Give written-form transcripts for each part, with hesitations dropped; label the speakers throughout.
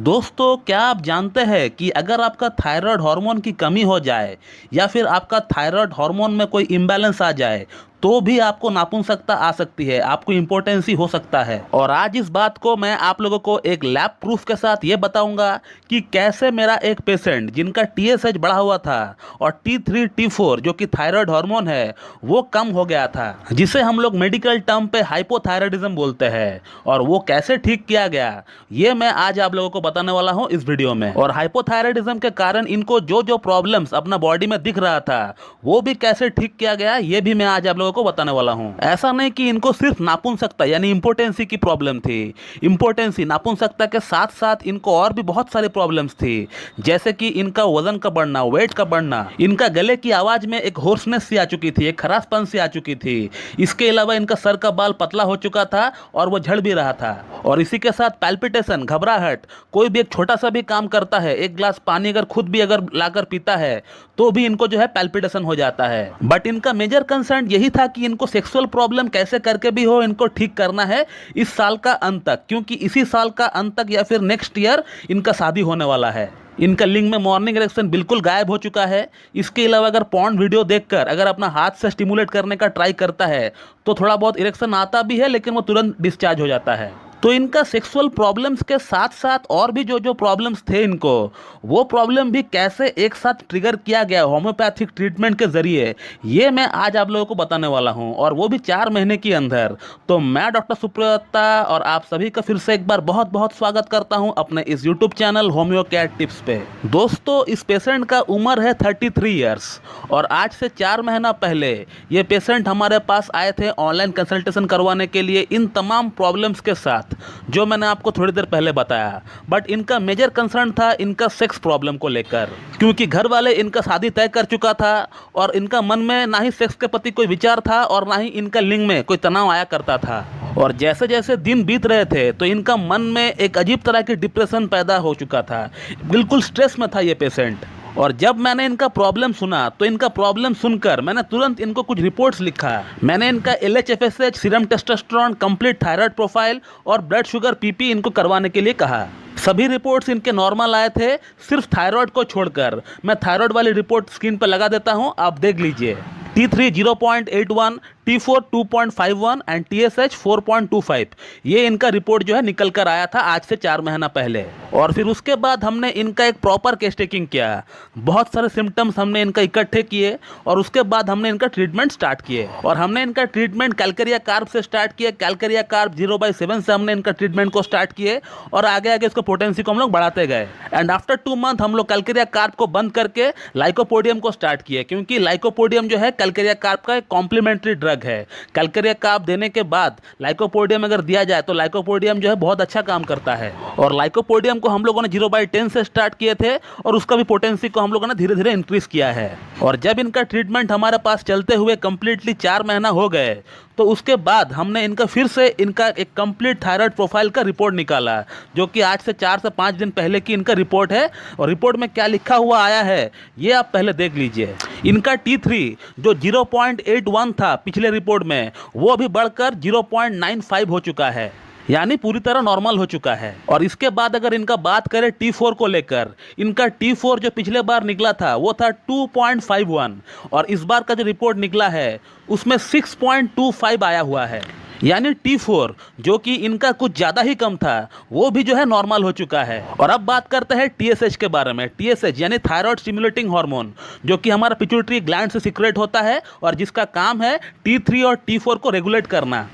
Speaker 1: दोस्तों, क्या आप जानते हैं कि अगर आपका थायराइड हार्मोन की कमी हो जाए या फिर आपका थायराइड हार्मोन में कोई इम्बैलेंस आ जाए तो भी आपको नापुंसकता आ सकती है, आपको इम्पोर्टेंसी हो सकता है। और आज इस बात को मैं आप लोगों को एक लैब प्रूफ के साथ ये बताऊंगा कि कैसे मेरा एक पेशेंट जिनका TSH बढ़ा हुआ था और T3 T4 जो कि थायराइड हार्मोन है वो कम हो गया था, जिसे हम लोग मेडिकल टर्म पे हाइपोथायराइडिज्म बोलते हैं, और वो कैसे ठीक किया गया ये मैं आज आप लोगों को बताने वाला हूँ इस वीडियो में। और हाइपोथायराइडिज्म के कारण इनको जो जो प्रॉब्लम्स अपना बॉडी में दिख रहा था वो भी कैसे ठीक किया गया ये भी मैं आज आप लोगों को बताने वाला हूं। ऐसा नहीं कि इनको सिर्फ नापुंसकता यानी इंपोर्टेंसी की प्रॉब्लम थी। इंपोर्टेंसी नापुंसकता के साथ साथ इनको और भी बहुत सारी प्रॉब्लम्स थी, जैसे कि इनका वजन का बढ़ना, वेट का बढ़ना, इनका गले की आवाज में एक होर्सनेस सी आ चुकी थी, एक खराशपन सी आ चुकी थी। इसके अलावा इनका सर का बाल पतला हो चुका था और वो झड़ भी रहा था। और इसी के साथ पैल्पिटेशन, घबराहट, कोई भी एक छोटा सा भी काम करता है, एक गिलास पानी अगर खुद भी अगर लाकर पीता है तो भी इनको जो है पैल्पिटेशन हो जाता है। बट इनका मेजर कंसर्न यही था कि इनको सेक्सुअल प्रॉब्लम कैसे करके भी हो इनको ठीक करना है इस साल का अंत तक, क्योंकि इसी साल का अंत तक या फिर नेक्स्ट ईयर इनका शादी होने वाला है। इनका लिंग में मॉर्निंग इरेक्शन बिल्कुल गायब हो चुका है। इसके अलावा अगर पॉर्न वीडियो देखकर अगर अपना हाथ से स्टिमुलेट करने का ट्राई करता है तो थोड़ा बहुत इरेक्शन आता भी है, लेकिन वो तुरंत डिस्चार्ज हो जाता है। तो इनका सेक्सुअल प्रॉब्लम्स के साथ साथ और भी जो जो प्रॉब्लम्स थे इनको, वो प्रॉब्लम भी कैसे एक साथ ट्रिगर किया गया होम्योपैथिक ट्रीटमेंट के जरिए, ये मैं आज आप लोगों को बताने वाला हूं, और वो भी 4 महीने के अंदर। तो मैं डॉक्टर सुप्रदत्ता और आप सभी का फिर से एक बार बहुत बहुत स्वागत करता हूं अपने इस YouTube channel homeo care tips पे। दोस्तों, इस पेशेंट का उम्र है 33 ईयर्स, और आज से 4 महीना पहले ये पेशेंट हमारे पास आए थे ऑनलाइन कंसल्टेशन करवाने के लिए इन तमाम प्रॉब्लम्स के साथ जो मैंने आपको थोड़ी देर पहले बताया। बट इनका मेजर कंसर्न था इनका सेक्स प्रॉब्लम को लेकर, क्योंकि घर वाले इनका शादी तय कर चुका था और इनका मन में ना ही सेक्स के प्रति कोई विचार था और ना ही इनका लिंग में कोई तनाव आया करता था। और जैसे जैसे दिन बीत रहे थे तो इनका मन में एक अजीब तरह की डिप्रेशन पैदा हो चुका था, बिल्कुल स्ट्रेस में था ये पेशेंट। और जब मैंने इनका प्रॉब्लम सुना तो इनका प्रॉब्लम सुनकर मैंने तुरंत इनको कुछ रिपोर्ट्स लिखा। मैंने इनका LH-FSH, serum testosterone, complete thyroid profile और ब्लड शुगर PP इनको करवाने के लिए कहा। सभी रिपोर्ट्स इनके नॉर्मल आए थे, सिर्फ थायराइड को छोड़कर। मैं थायराइड वाली रिपोर्ट स्क्रीन पर लगा देता हूं, आप देख लीजिए। T3 0.81, T4 2.51 एंड TSH 4.25, ये इनका रिपोर्ट जो है निकल कर आया था आज से 4 महीना पहले। और फिर उसके बाद हमने इनका एक प्रॉपर केस टेकिंग किया, बहुत सारे सिम्टम्स हमने इनका इकट्ठे किए और उसके बाद हमने इनका ट्रीटमेंट स्टार्ट किए। और हमने इनका ट्रीटमेंट कैलकेरिया कार्ब से स्टार्ट किया। कैलकेरिया कार्ब 0/7 से हमने इनका ट्रीटमेंट को स्टार्ट किए और आगे आगे इसको पोटेंसी को हम लोग बढ़ाते गए। एंड आफ्टर 2 मंथ हम लोग कैलकेरिया कार्ब को बंद करके लाइकोपोडियम को स्टार्ट किए, क्योंकि लाइकोपोडियम जो है कैलकेरिया कार्ब का एक कॉम्प्लीमेंट्री ड्रग है। कैलकेरिया कार्ब देने के बाद लाइकोपोडियम अगर दिया जाए तो लाइकोपोडियम जो है बहुत अच्छा काम करता है। और लाइकोपोडियम को हम लोगों ने 0/10 से स्टार्ट किए थे और उसका भी पोटेंसी को हम लोगों ने धीरे धीरे इंक्रीज किया है। और जब इनका ट्रीटमेंट हमारे पास चलते हुए कंप्लीटली 4 महीना हो गए तो उसके बाद हमने इनका फिर से इनका एक कंप्लीट थायराइड प्रोफाइल का रिपोर्ट निकाला, जो कि आज से 4 से 5 दिन पहले की इनका रिपोर्ट है। और रिपोर्ट में क्या लिखा हुआ आया है ये आप पहले देख लीजिए। इनका T3 जो 0.81 था पिछले रिपोर्ट में, वो अभी बढ़कर 0.95 हो चुका है, यानी पूरी तरह नॉर्मल हो चुका है। और इसके बाद अगर इनका बात करें T4 को लेकर, इनका T4 जो पिछले बार निकला था वो था 2.51, और इस बार का जो रिपोर्ट निकला है उसमें 6.25 आया हुआ है, यानी T4 जो कि इनका कुछ ज़्यादा ही कम था वो भी जो है नॉर्मल हो चुका है। और अब बात करते हैं TSH के बारे में। TSH यानी थायराइड स्टिमुलेटिंग हार्मोन, जो कि हमारा पिट्यूटरी ग्लैंड से सीक्रेट होता है और जिसका काम है T3 और T4 को रेगुलेट करना।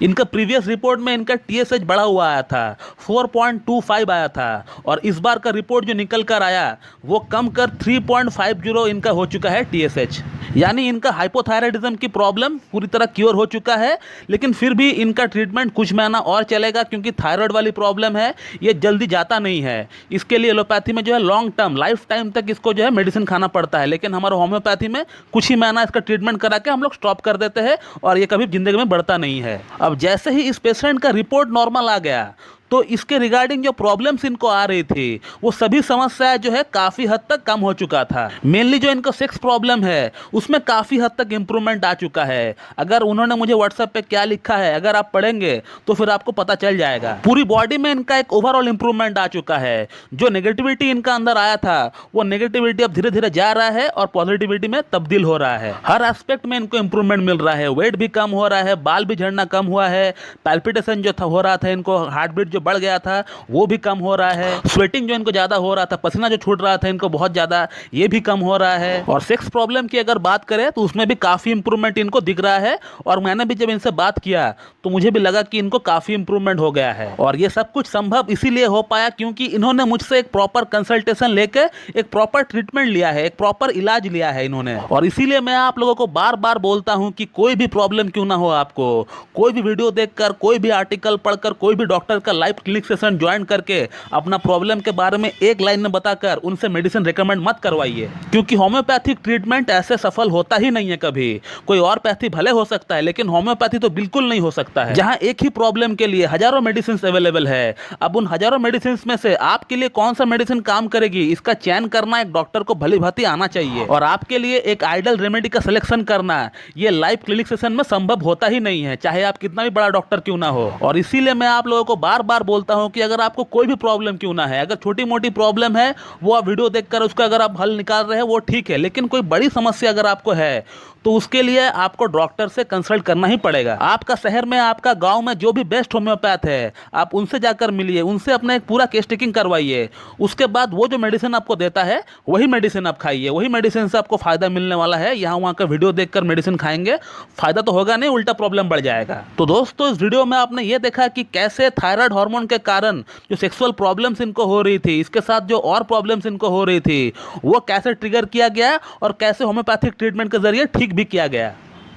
Speaker 1: इनका प्रीवियस रिपोर्ट में इनका TSH बढ़ा हुआ आया था, 4.25 आया था, और इस बार का रिपोर्ट जो निकल कर आया वो कम कर 3.50 इनका हो चुका है TSH, यानी इनका हाइपोथायराइडिज्म की प्रॉब्लम पूरी तरह क्योर हो चुका है। लेकिन फिर भी इनका ट्रीटमेंट कुछ महीना और चलेगा, क्योंकि थायराइड वाली प्रॉब्लम है, ये जल्दी जाता नहीं है। इसके लिए एलोपैथी में जो है लॉन्ग टर्म लाइफ टाइम तक इसको जो है मेडिसिन खाना पड़ता है, लेकिन हमारे होम्योपैथी में कुछ ही महीना इसका ट्रीटमेंट करा के हम लोग स्टॉप कर देते हैं और ये कभी जिंदगी में बढ़ता नहीं है। अब जैसे ही इस पेशेंट का रिपोर्ट नॉर्मल आ गया तो इसके रिगार्डिंग जो प्रॉब्लम्स इनको आ रही थी वो सभी समस्याएं जो है काफ़ी हद तक कम हो चुका था। मेनली जो इनको सेक्स प्रॉब्लम है उसमें काफ़ी हद तक इंप्रूवमेंट आ चुका है। अगर उन्होंने मुझे व्हाट्सएप पे क्या लिखा है अगर आप पढ़ेंगे तो फिर आपको पता चल जाएगा। पूरी बॉडी में इनका एक ओवरऑल इंप्रूवमेंट आ चुका है। जो नेगेटिविटी इनका अंदर आया था वो नेगेटिविटी अब धीरे धीरे जा रहा है और पॉजिटिविटी में तब्दील हो रहा है। हर एस्पेक्ट में इनको इंप्रूवमेंट मिल रहा है। वेट भी कम हो रहा है, बाल भी झड़ना कम हुआ है, पैल्पिटेशन जो था हो रहा था इनको, हार्ट बीट जो बढ़ गया था वो भी कम हो रहा है, स्वेटिंग जो इनको ज्यादा हो रहा था, पसीना जो छूट रहा था इनको बहुत ज्यादा, ये भी कम हो रहा है। और सेक्स प्रॉब्लम की अगर बात करें तो उसमें भी काफी इंप्रूवमेंट इनको दिख रहा है। और मैंने भी जब इनसे बात किया तो मुझे भी लगा कि इनको काफी इंप्रूवमेंट हो गया है। और ये सब कुछ संभव इसीलिए हो पाया क्योंकि इन्होंने मुझसे एक प्रॉपर कंसल्टेशन लेकर एक प्रॉपर ट्रीटमेंट लिया है, एक प्रॉपर इलाज लिया है इन्होंने। और इसीलिए मैं आप लोगों को बार बार बोलता हूं कि कोई भी प्रॉब्लम क्यों ना हो, आपको कोई भी वीडियो देखकर, कोई भी आर्टिकल पढ़कर, कोई भी डॉक्टर का लाइव क्लिनिक सेशन ज्वाइन करके अपना प्रॉब्लम के बारे में एक लाइन में बताकर उनसे मेडिसिन रिकमेंड मत करवाइए। क्योंकि होम्योपैथिक ट्रीटमेंट ऐसे सफल होता ही नहीं है कभी। कोई और पैथी भले हो सकता है लेकिन होम्योपैथी तो बिल्कुल नहीं हो सकता है। जहां एक ही प्रॉब्लम के लिए हजारों मेडिसिन अवेलेबल है, अब उन हजारों मेडिसिन में से आपके लिए कौन सा मेडिसिन काम करेगी इसका चयन करना एक डॉक्टर को भली भांति आना चाहिए। और आपके लिए एक आइडियल रेमेडी का सिलेक्शन करना ये लाइव क्लिनिक सेशन में संभव होता ही नहीं है, चाहे आप कितना भी बड़ा डॉक्टर क्यों ना हो। और इसीलिए मैं आप लोगों को बार बार बोलता हूं कि अगर आपको कोई भी प्रॉब्लम क्यों ना है, अगर छोटी मोटी प्रॉब्लम है वो आप वीडियो देखकर उसका अगर आप हल निकाल रहे हैं वो ठीक है, लेकिन कोई बड़ी समस्या अगर आपको है तो उसके लिए आपको डॉक्टर से कंसल्ट करना ही पड़ेगा। आपका शहर में, आपका गांव में जो भी बेस्ट होम्योपैथ है आप उनसे जाकर मिलिए, उनसे अपना एक पूरा केस टेकिंग करवाइए। उसके बाद वो जो मेडिसिन आपको देता है वही मेडिसिन आप खाइए, वही मेडिसिन से आपको फायदा मिलने वाला है। यहाँ वहाँ का वीडियो देखकर मेडिसिन खाएंगे फायदा तो होगा नहीं, उल्टा प्रॉब्लम बढ़ जाएगा। तो दोस्तों इस वीडियो में आपने ये देखा कि कैसे थायराइड हार्मोन के कारण जो सेक्सुअल प्रॉब्लम्स इनको हो रही थी, इसके साथ जो और प्रॉब्लम्स इनको हो रही थी वो कैसे ट्रिगर किया गया और कैसे होम्योपैथिक ट्रीटमेंट के जरिए ठीक भी किया गया।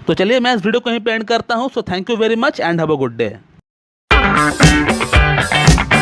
Speaker 1: तो चलिए मैं इस वीडियो को यहीं पे एंड करता हूं। So thank you very much and have a good day.